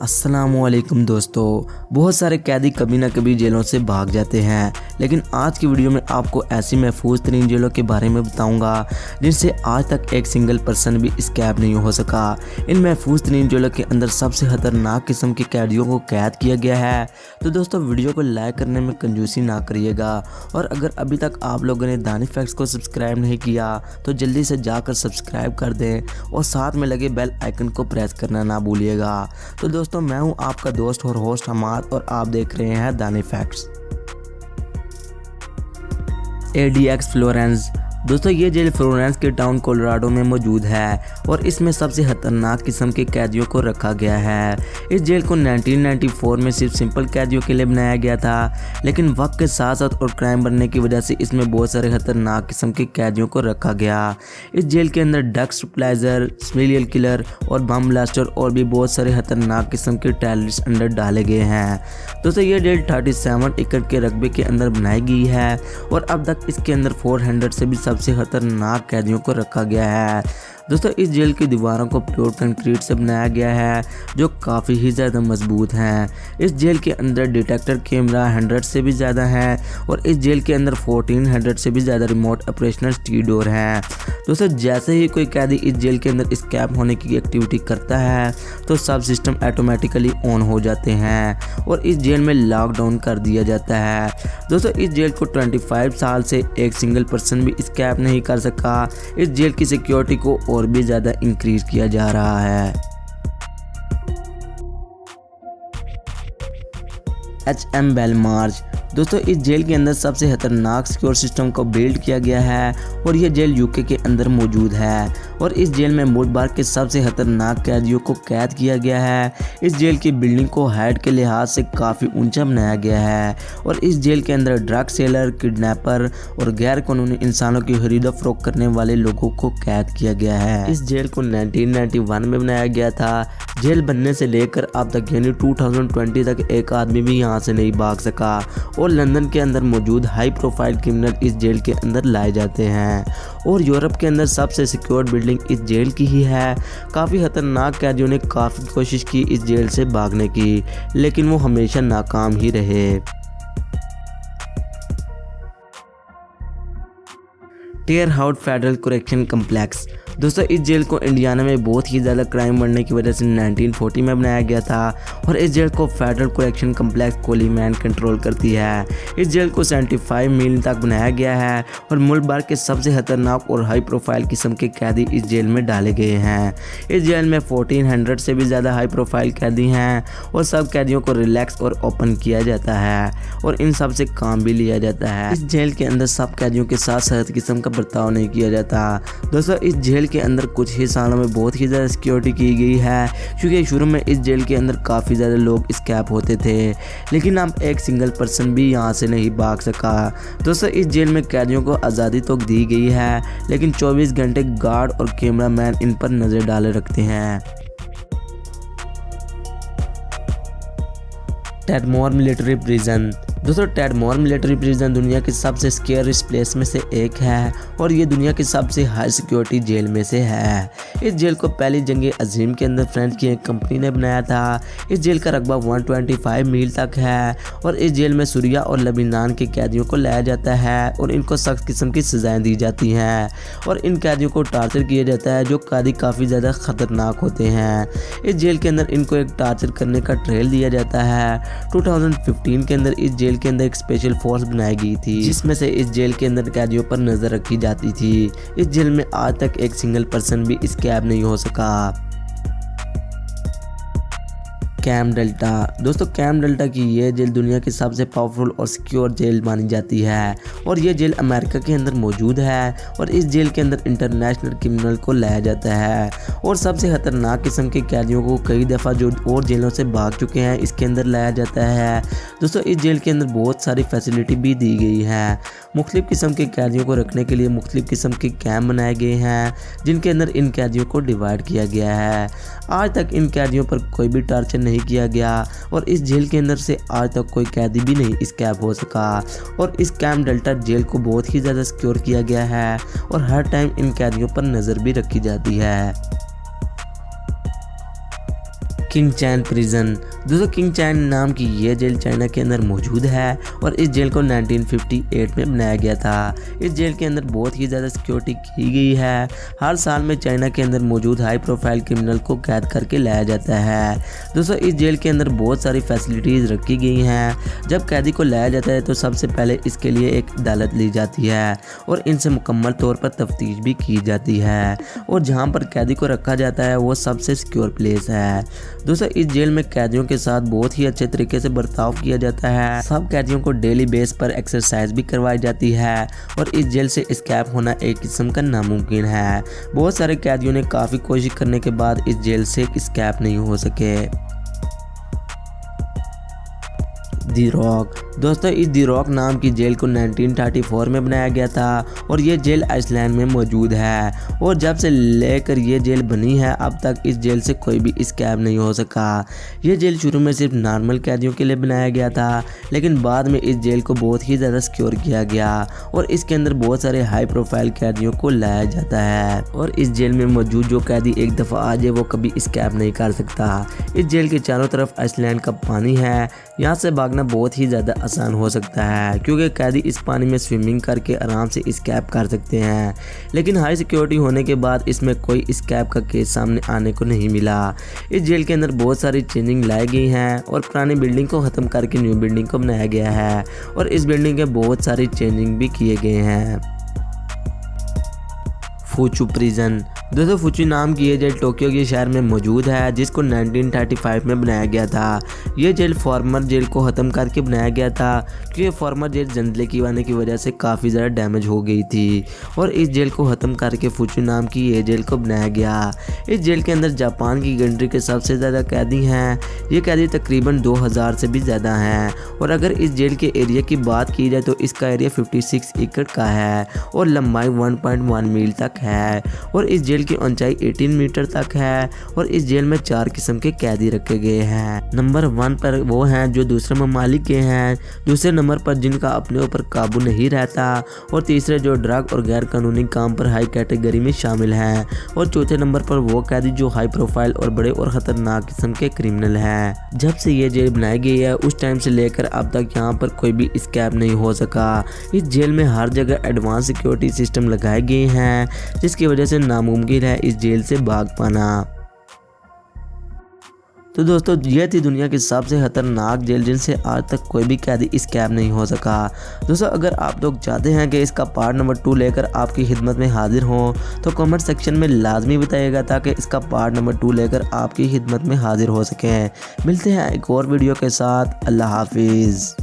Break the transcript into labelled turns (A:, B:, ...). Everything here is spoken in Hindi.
A: अस्सलामुअलैकुम दोस्तों। बहुत सारे कैदी कभी ना कभी जेलों से भाग जाते हैं, लेकिन आज की वीडियो में आपको ऐसी महफूज तरीन जेलों के बारे में बताऊंगा जिनसे आज तक एक सिंगल पर्सन भी एस्केप नहीं हो सका। इन महफूज तरीन जेलों के अंदर सबसे खतरनाक किस्म के कैदियों को कैद किया गया है। तो दोस्तों वीडियो को लाइक करने में कंजूसी ना करिएगा, और अगर अभी तक आप लोगों ने दानिश फैक्ट्स को सब्सक्राइब नहीं किया तो जल्दी से जाकर सब्सक्राइब कर दें और साथ में लगे बेल आइकन को प्रेस करना ना भूलिएगा। तो दोस्तों मैं हूं आपका दोस्त और होस्ट हमाद, और आप देख रहे हैं दानिश फैक्ट्स। ADX Florence. दोस्तों ये जेल फ्लोरेंस के टाउन कोलोराडो में मौजूद है और इसमें सबसे खतरनाक किस्म के कैदियों को रखा गया है। इस जेल को 1994 में सिर्फ सिंपल कैदियों के लिए बनाया गया था, लेकिन वक्त के साथ साथ और क्राइम बढ़ने की वजह से इसमें बहुत सारे खतरनाक किस्म के कैदियों को रखा गया। इस जेल के अंदर ड्रग सप्लाइजर, सीरियल किलर और बम ब्लास्टर और भी बहुत सारे खतरनाक किस्म के टेररिस्ट अंदर डाले गए हैं। दोस्तों ये जेल 37 एकड़ के रकबे के अंदर बनाई गई है और अब तक इसके अंदर 400 से भी सबसे खतरनाक कैदियों को रखा गया है। दोस्तों इस जेल की दीवारों को प्योर कंक्रीट से बनाया गया है जो काफ़ी ही ज़्यादा मजबूत हैं। इस जेल के अंदर डिटेक्टर कैमरा 100 से भी ज़्यादा है और इस जेल के अंदर 1400 से भी ज़्यादा रिमोट ऑपरेशनल स्टी डोर हैं। दोस्तों जैसे ही कोई कैदी इस जेल के अंदर एस्केप होने की एक्टिविटी करता है तो सब सिस्टम ऑटोमेटिकली ऑन हो जाते हैं और इस जेल में लॉकडाउन कर दिया जाता है। दोस्तों इस जेल को 25 साल से एक सिंगल पर्सन भी एस्केप नहीं कर सका। इस जेल की सिक्योरिटी को और भी ज़्यादा इंक्रीज किया जा रहा है। HM Belmarsh. दोस्तों इस जेल के अंदर सबसे खतरनाक सिक्योर सिस्टम को बिल्ड किया गया है और यह जेल यूके के अंदर मौजूद है और इस जेल में मुल्क के सबसे खतरनाक कैदियों को कैद किया गया है। इस जेल की बिल्डिंग को हाइट के लिहाज से काफ़ी ऊंचा बनाया गया है और इस जेल के अंदर ड्रग सेलर, किडनैपर और गैर कानूनी इंसानों की खरीदो फरोख्त करने वाले लोगों को कैद किया गया है। इस जेल को 1991 में बनाया गया था। जेल बनने से लेकर अब तक यानी 2020 तक एक आदमी भी यहाँ से नहीं भाग सका और लंदन के अंदर मौजूद हाई प्रोफाइल क्रिमिनल इस जेल के अंदर लाए जाते हैं और यूरोप के अंदर सबसे सिक्योर बिल्डिंग इस जेल की ही है। काफ़ी खतरनाक कैदियों ने काफ़ी कोशिश की इस जेल से भागने की, लेकिन वो हमेशा नाकाम ही रहे। टेर हाउट फेडरल करेक्शन कम्प्लेक्स। दोस्तों इस जेल को इंडियाना में बहुत ही ज़्यादा क्राइम बढ़ने की वजह से 1940 में बनाया गया था और इस जेल को फेडरल करेक्शन कम्प्लेक्स कोलीमैन कंट्रोल करती है। इस जेल को 75 मील तक बनाया गया है और मुल्क भर के सबसे खतरनाक और हाई प्रोफाइल किस्म के कैदी इस जेल में डाले गए हैं। इस जेल में 1400 से भी ज़्यादा हाई प्रोफाइल कैदी हैं और सब कैदियों को रिलैक्स और ओपन किया जाता है और इन सब से काम भी लिया जाता है। इस जेल के अंदर सब कैदियों के साथ सख्त किस्म का बर्ताव नहीं किया जाता। दोस्तों इस जेल के अंदर कुछ ही सालों में बहुत ही ज़्यादा सिक्योरिटी की गई है, क्योंकि शुरू में इस जेल के अंदर काफ़ी ज़्यादा लोग एस्केप होते थे, लेकिन अब एक सिंगल पर्सन भी यहाँ से नहीं भाग सका। दोस्तों इस जेल में कैदियों को आज़ादी तो दी गई है, लेकिन 24 घंटे गार्ड और कैमरामैन इन पर नज़र डाले रखते हैं। टेडमोर मिलिट्री प्रिजन। दोस्तों टेडमोर मिलिट्री प्रिजन दुनिया के सबसे स्केरियस्ट प्लेस में से एक है और ये दुनिया की सबसे हाई सिक्योरिटी जेल में से है। इस जेल को पहली जंग अजीम के अंदर फ्रेंच की एक कंपनी ने बनाया था। इस जेल का रकबा 125 मील तक है और इस जेल में सूरिया और लबनान के कैदियों को लाया जाता है और इनको सख्त किस्म की सजाएं दी जाती हैं और इन कैदियों को टार्चर किया जाता है जो कैदी काफ़ी ज़्यादा ख़तरनाक होते हैं। इस जेल के अंदर इनको एक टार्चर करने का ट्रेल दिया जाता है। 2015 के अंदर इस जेल के अंदर एक स्पेशल फोर्स बनाई गई थी जिसमें से इस जेल के अंदर कैदियों पर नजर रखी जाती थी। इस जेल में आज तक एक सिंगल पर्सन भी एस्केप नहीं हो सका। Camp delta. दोस्तों कैम्प डेल्टा की ये जेल दुनिया की सबसे पावरफुल और सिक्योर जेल मानी जाती है और ये जेल अमेरिका के अंदर मौजूद है और इस जेल के अंदर इंटरनेशनल क्रिमिनल को लाया जाता है और सबसे खतरनाक किस्म के कैदियों को कई दफ़ा जो और जेलों से भाग चुके हैं इसके अंदर लाया जाता है। दोस्तों इस जेल के अंदर बहुत सारी फैसिलिटी भी दी गई है। मुख्तलिफ़ किस्म के कैदियों को रखने के लिए मुख्तलिफ़ किस्म के कैम्प बनाए गए हैं जिनके अंदर इन कैदियों को डिवाइड किया गया है। आज तक इन कैदियों पर कोई भी टार्चर नहीं किया गया और इस जेल के अंदर से आज तक कोई कैदी भी नहीं एस्केप हो सका और इस कैम्प डेल्टा जेल को बहुत ही ज़्यादा सिक्योर किया गया है और हर टाइम इन कैदियों पर नज़र भी रखी जाती है। किंग चैन प्रिजन। दोस्तों किंग चैन नाम की ये जेल चाइना के अंदर मौजूद है और इस जेल को 1958 में बनाया गया था। इस जेल के अंदर बहुत ही ज़्यादा सिक्योरिटी की गई है। हर साल में चाइना के अंदर मौजूद हाई प्रोफाइल क्रिमिनल को कैद करके लाया जाता है। दोस्तों इस जेल के अंदर बहुत सारी फैसिलिटीज़ रखी गई हैं। जब कैदी को लाया जाता है तो सबसे पहले इसके लिए एक अदालत ली जाती है और इनसे मुकम्मल तौर पर तफ्तीश भी की जाती है और जहाँ पर कैदी को रखा जाता है वो सबसे सिक्योर प्लेस है। दोस्तों इस जेल में कैदियों के साथ बहुत ही अच्छे तरीके से बर्ताव किया जाता है। सब कैदियों को डेली बेस पर एक्सरसाइज भी करवाई जाती है और इस जेल से एस्केप होना एक किस्म का नामुमकिन है। बहुत सारे कैदियों ने काफ़ी कोशिश करने के बाद इस जेल से एस्केप नहीं हो सके। दी रॉक। दोस्तों इस दी रॉक नाम की जेल को 1934 में बनाया गया था और ये जेल आइसलैंड में मौजूद है और जब से लेकर ये जेल बनी है अब तक इस जेल से कोई भी एस्केप नहीं हो सका। ये जेल शुरू में सिर्फ नॉर्मल कैदियों के लिए बनाया गया था लेकिन बाद में इस जेल को बहुत ही ज़्यादा सिक्योर किया गया और इसके अंदर बहुत सारे हाई प्रोफाइल कैदियों को लाया जाता है और इस जेल में मौजूद जो कैदी एक दफ़ा आ जाए वो कभी एस्केप नहीं कर सकता। इस जेल के चारों तरफ आइसलैंड का पानी है। यहाँ से भागना बहुत ही ज़्यादा आसान हो सकता है क्योंकि कैदी इस पानी में स्विमिंग करके आराम से एस्केप कर सकते हैं, लेकिन हाई सिक्योरिटी होने के बाद इसमें कोई एस्केप का केस सामने आने को नहीं मिला। इस जेल के अंदर बहुत सारी चेंजिंग लाई गई हैं और पुरानी बिल्डिंग को ख़त्म करके न्यू बिल्डिंग को बनाया गया है और इस बिल्डिंग के बहुत सारी चेंजिंग भी किए गए हैं। फुचू प्रिजन। दोस्तों फुचू नाम की ये जेल टोक्यो के शहर में मौजूद है जिसको 1935 में बनाया गया था। ये जेल फॉर्मर जेल को ख़त्म करके बनाया गया था क्योंकि फॉर्मर जेल जंजीरें की आने की वजह से काफ़ी ज़्यादा डैमेज हो गई थी और इस जेल को ख़त्म करके फुचू नाम की ये जेल को बनाया गया। इस जेल के अंदर जापान की कंट्री के सबसे ज़्यादा कैदी हैं। ये कैदी तकरीबन 2000 से भी ज़्यादा हैं और अगर इस जेल के एरिया की बात की जाए तो इसका एरिया 56 एकड़ का है और लंबाई 1.1 मील तक है और इस जेल की ऊंचाई 18 मीटर तक है और इस जेल में 4 किस्म के कैदी रखे गए हैं। नंबर 1 पर वो हैं जो दूसरे ममालिक के हैं, दूसरे नंबर पर जिनका अपने ऊपर काबू नहीं रहता और तीसरे जो ड्रग और गैर कानूनी काम पर हाई कैटेगरी में शामिल हैं और चौथे नंबर पर वो कैदी जो हाई प्रोफाइल और बड़े और ख़तरनाक किस्म के क्रिमिनल हैं। जब से ये जेल बनाई गई है उस टाइम से लेकर अब तक यहाँ पर कोई भी एस्केप नहीं हो सका। इस जेल में हर जगह एडवांस सिक्योरिटी सिस्टम लगाए गए हैं जिसकी वजह से नामुमकिन है इस जेल से भाग पाना। तो दोस्तों ये थी दुनिया की सबसे खतरनाक जेल जिनसे आज तक कोई भी कैदी एस्केप नहीं हो सका। दोस्तों अगर आप लोग चाहते हैं कि इसका पार्ट नंबर 2 लेकर आपकी खिदमत में हाजिर हों तो कमेंट सेक्शन में लाजमी बताइएगा ताकि इसका पार्ट नंबर 2 लेकर आपकी खिदमत में हाजिर हो सकें। मिलते हैं एक और वीडियो के साथ। अल्लाह हाफिज़।